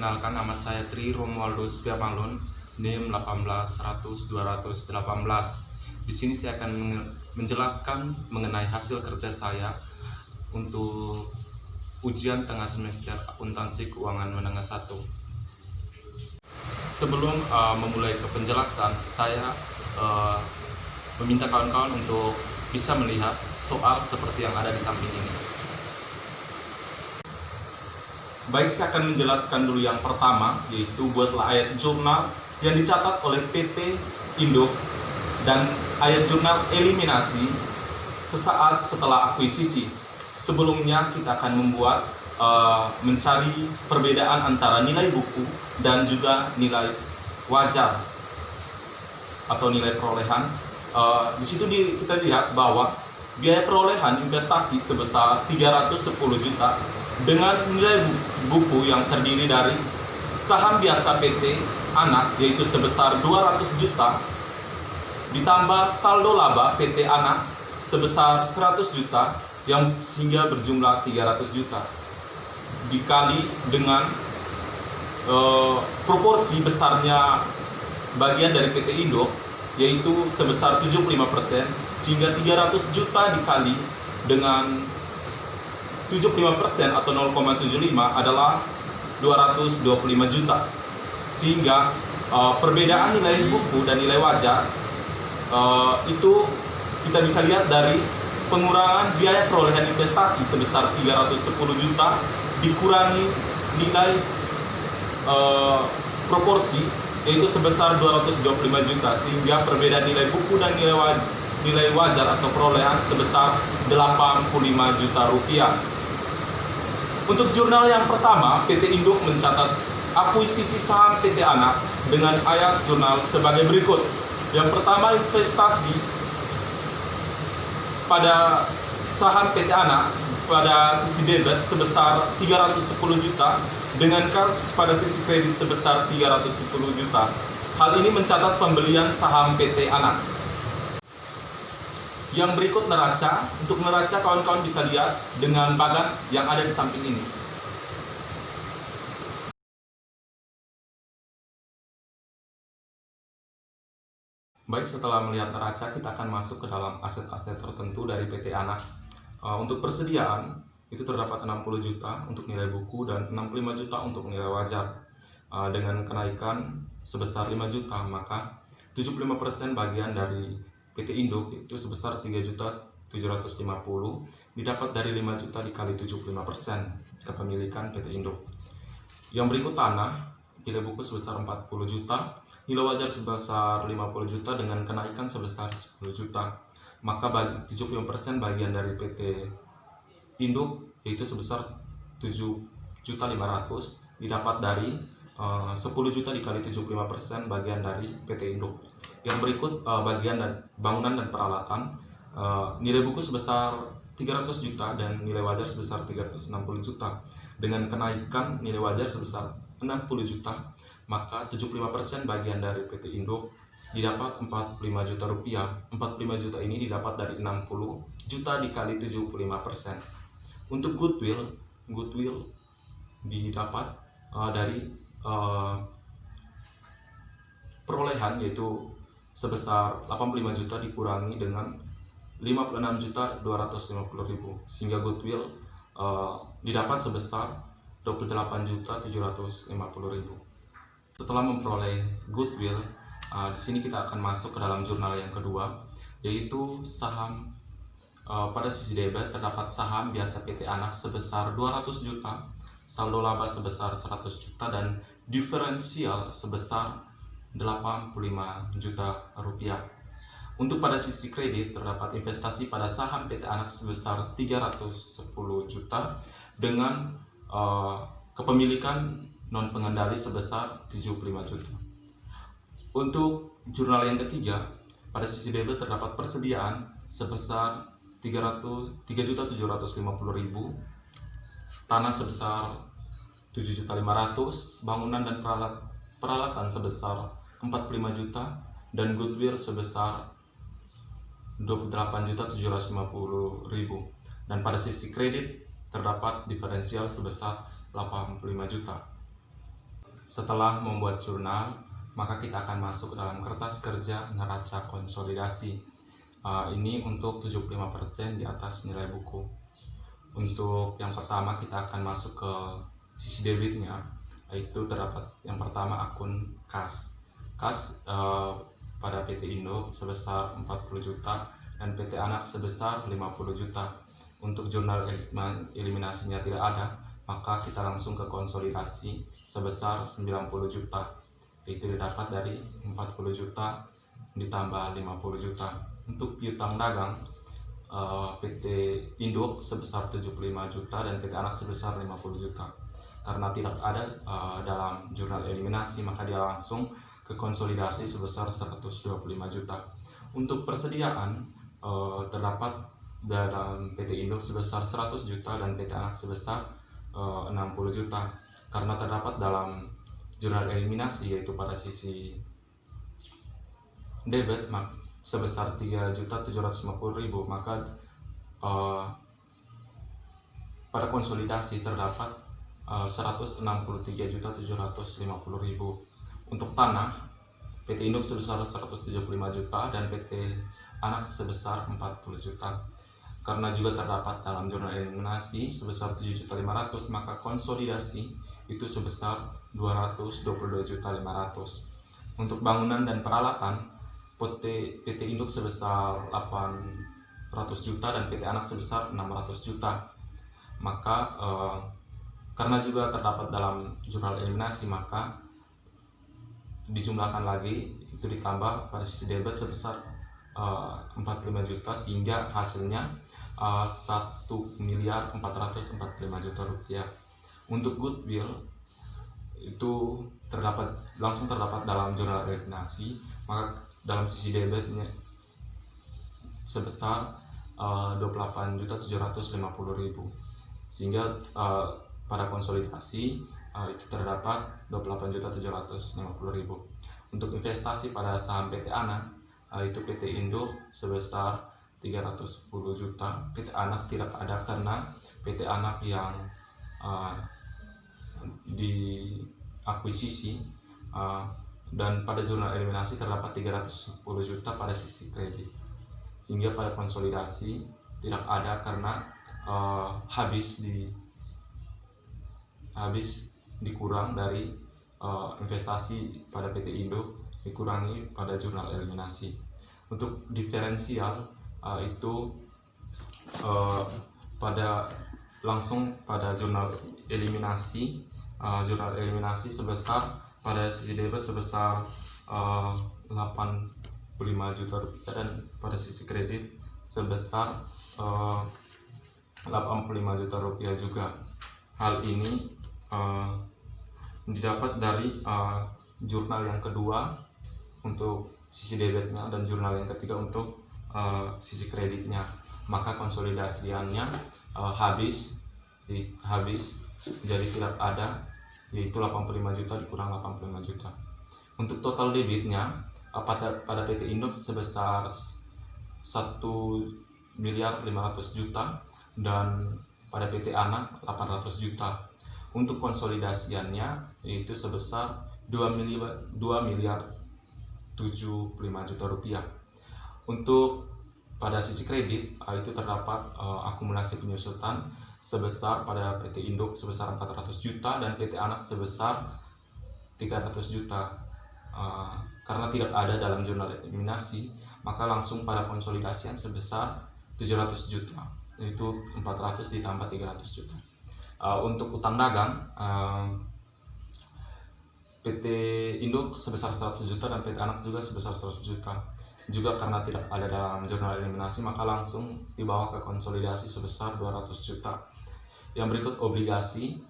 Perkenalkan, nama saya Tri Romualdus Piamalun, NIM 18.100.218. Di sini saya akan menjelaskan mengenai hasil kerja saya untuk ujian tengah semester akuntansi keuangan menengah 1. Sebelum memulai ke penjelasan, saya meminta kawan-kawan untuk bisa melihat soal seperti yang ada di samping ini. Baik, saya akan menjelaskan dulu yang pertama, yaitu buatlah ayat jurnal yang dicatat oleh PT Induk dan ayat jurnal eliminasi sesaat setelah akuisisi. Sebelumnya kita akan membuat mencari perbedaan antara nilai buku dan juga nilai wajar atau nilai perolehan. Di situ kita lihat bahwa biaya perolehan investasi sebesar 310 juta dengan nilai buku yang terdiri dari saham biasa PT Anak yaitu sebesar 200 juta ditambah saldo laba PT Anak sebesar 100 juta yang sehingga berjumlah 300 juta dikali dengan proporsi besarnya bagian dari PT Indo yaitu sebesar 75%, sehingga 300 juta dikali dengan 75% atau 0,75 adalah 225 juta. Sehingga perbedaan nilai buku dan nilai wajar itu kita bisa lihat dari pengurangan biaya perolehan investasi sebesar 310 juta dikurangi nilai proporsi yaitu sebesar 225 juta, sehingga perbedaan nilai buku dan nilai wajar atau perolehan sebesar 85 juta rupiah. Untuk jurnal yang pertama, PT Induk mencatat akuisisi saham PT Anak dengan ayat jurnal sebagai berikut. Yang pertama, investasi pada saham PT Anak pada sisi debit sebesar 310 juta dengan pada sisi kredit sebesar 310 juta. Hal ini mencatat pembelian saham PT Anak. Yang berikut neraca. Untuk neraca, kawan-kawan bisa lihat dengan bagan yang ada di samping ini. Baik, setelah melihat neraca, kita akan masuk ke dalam aset-aset tertentu dari PT Anak. Untuk persediaan, itu terdapat 60 juta untuk nilai buku dan 65 juta untuk nilai wajar. Dengan kenaikan sebesar 5 juta, maka 75% bagian dari PT Induk itu sebesar 3.750 didapat dari 5 juta dikali 75% kepemilikan PT Induk. Yang berikut tanah, nilai buku sebesar 40 juta, nilai wajar sebesar 50 juta dengan kenaikan sebesar 10 juta. Maka bagi 75% bagian dari PT Induk yaitu sebesar 7.500 didapat dari 10 juta dikali 75% bagian dari PT Induk. Yang berikut bagian dan bangunan dan peralatan, nilai buku sebesar 300 juta dan nilai wajar sebesar 360 juta dengan kenaikan nilai wajar sebesar 60 juta, maka 75% bagian dari PT Induk didapat 45 juta rupiah. 45 juta ini didapat dari 60 juta dikali 75%. Untuk goodwill didapat dari perolehan yaitu sebesar 85 juta dikurangi dengan 56.250.000 sehingga goodwill didapat sebesar 28.750.000. Setelah memperoleh goodwill, di sini kita akan masuk ke dalam jurnal yang kedua, yaitu saham. Pada sisi debit terdapat saham biasa PT Anak sebesar 200 juta, saldo laba sebesar 100 juta dan diferensial sebesar 85 juta rupiah. Untuk pada sisi kredit terdapat investasi pada saham PT Anak sebesar 310 juta dengan kepemilikan non pengendali sebesar 75 juta. Untuk jurnal yang ketiga, pada sisi debit terdapat persediaan sebesar 3.750.000, tanah sebesar 7.500.000, bangunan dan peralatan sebesar 45 juta dan goodwill sebesar 28.750.000. Dan pada sisi kredit terdapat diferensial sebesar 85 juta. Setelah membuat jurnal, maka kita akan masuk ke dalam kertas kerja neraca konsolidasi. Ini untuk 75% di atas nilai buku. Untuk yang pertama kita akan masuk ke sisi debitnya, yaitu terdapat yang pertama akun kas. Kas pada PT Indo sebesar 40 juta dan PT Anak sebesar 50 juta. Untuk jurnal eliminasinya tidak ada, maka kita langsung ke konsolidasi sebesar 90 juta. Itu didapat dari 40 juta ditambah 50 juta. Untuk piutang dagang, PT Induk sebesar 75 juta dan PT Anak sebesar 50 juta. Karena tidak ada dalam jurnal eliminasi, maka dia langsung ke konsolidasi sebesar 125 juta. Untuk persediaan terdapat dalam PT Induk sebesar 100 juta dan PT Anak sebesar 60 juta. Karena terdapat dalam jurnal eliminasi, yaitu pada sisi debit sebesar 3.750.000, maka pada konsolidasi terdapat 163.750.000. Untuk tanah, PT Induk sebesar 175 juta dan PT Anak sebesar 40 juta. Karena juga terdapat dalam jurnal eliminasi sebesar 7.500.000, maka konsolidasi itu sebesar 222.500.000. Untuk bangunan dan peralatan, PT Induk sebesar 800 juta dan PT Anak sebesar 600 juta. Maka karena juga terdapat dalam jurnal eliminasi, maka dijumlahkan lagi, itu ditambah pada sisi debit sebesar 45 juta, sehingga hasilnya 1.445 juta rupiah. Untuk goodwill itu langsung terdapat dalam jurnal eliminasi, maka dalam sisi debitnya sebesar 28.750.000, sehingga pada konsolidasi itu terdapat 28.750.000. Untuk investasi pada saham PT Anak, itu PT Induk sebesar 310 juta. PT Anak tidak ada karena PT Anak yang diakuisisi, dan pada jurnal eliminasi terdapat 310 juta pada sisi kredit, sehingga pada konsolidasi tidak ada karena habis dikurang dari investasi pada PT Indo, dikurangi pada jurnal eliminasi. Untuk diferensial itu langsung pada jurnal eliminasi, sebesar pada sisi debit sebesar 85 juta rupiah dan pada sisi kredit sebesar 85 juta rupiah juga. Hal ini didapat dari jurnal yang kedua untuk sisi debitnya dan jurnal yang ketiga untuk sisi kreditnya. Maka konsolidasiannya habis, jadi tidak ada, yaitu 85 juta dikurang 85 juta. Untuk total debitnya pada PT Induk sebesar 1.500.000 juta dan pada PT Anak 800 juta. Untuk konsolidasiannya yaitu sebesar 2.075 juta rupiah. Untuk pada sisi kredit itu terdapat akumulasi penyusutan sebesar pada PT Induk sebesar 400 juta dan PT Anak sebesar 300 juta. Karena tidak ada dalam jurnal eliminasi, maka langsung pada konsolidasian sebesar 700 juta, yaitu 400 ditambah 300 juta. Untuk utang dagang, PT Induk sebesar 100 juta dan PT Anak juga sebesar 100 juta. Juga karena tidak ada dalam jurnal eliminasi, maka langsung dibawa ke konsolidasi sebesar 200 juta. Yang berikut obligasi,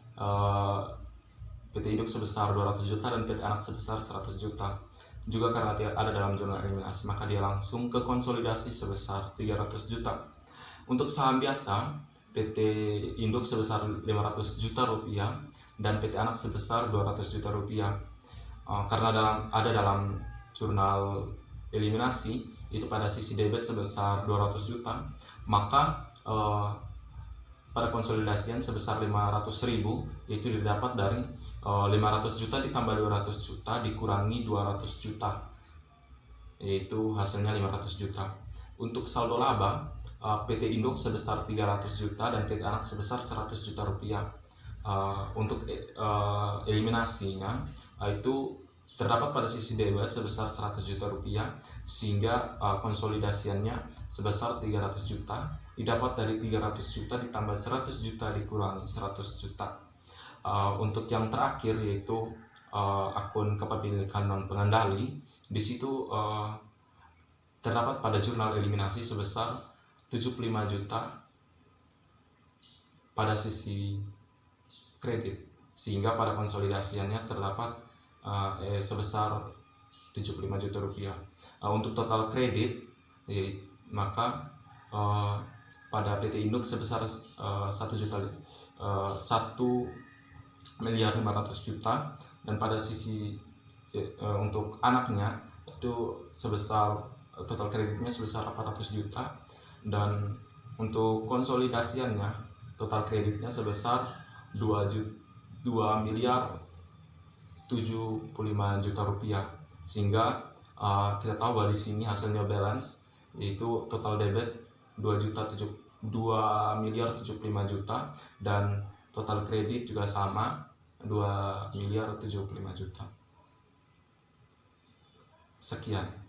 PT Induk sebesar 200 juta dan PT Anak sebesar 100 juta. Juga karena tidak ada dalam jurnal eliminasi, maka dia langsung ke konsolidasi sebesar 300 juta. Untuk saham biasa, PT Induk sebesar 500 juta rupiah dan PT Anak sebesar 200 juta rupiah. Karena ada dalam jurnal eliminasi itu pada sisi debit sebesar 200 juta, maka pada konsolidasian sebesar 500.000, yaitu didapat dari 500 juta ditambah 200 juta dikurangi 200 juta, yaitu hasilnya 500 juta. Untuk saldo laba, PT Induk sebesar 300 juta dan PT Anak sebesar 100 juta rupiah. Untuk eliminasinya itu terdapat pada sisi debit sebesar 100 juta rupiah, sehingga konsolidasiannya sebesar 300 juta didapat dari 300 juta ditambah 100 juta dikurangi 100 juta. Untuk yang terakhir yaitu akun kepemilikan non pengendali, di situ terdapat pada jurnal eliminasi sebesar 75 juta pada sisi kredit, sehingga pada konsolidasiannya terdapat sebesar 75 juta rupiah. Untuk total kredit maka pada PT Induk sebesar 1.500.000.000 dan pada sisi untuk anaknya itu sebesar total kreditnya sebesar 800 juta, dan untuk konsolidasiannya total kreditnya sebesar 2.075 juta rupiah, sehingga kita tahu bahwa di sini hasilnya balance yaitu total debit 2.075 juta dan total kredit juga sama 2.075 juta. Sekian.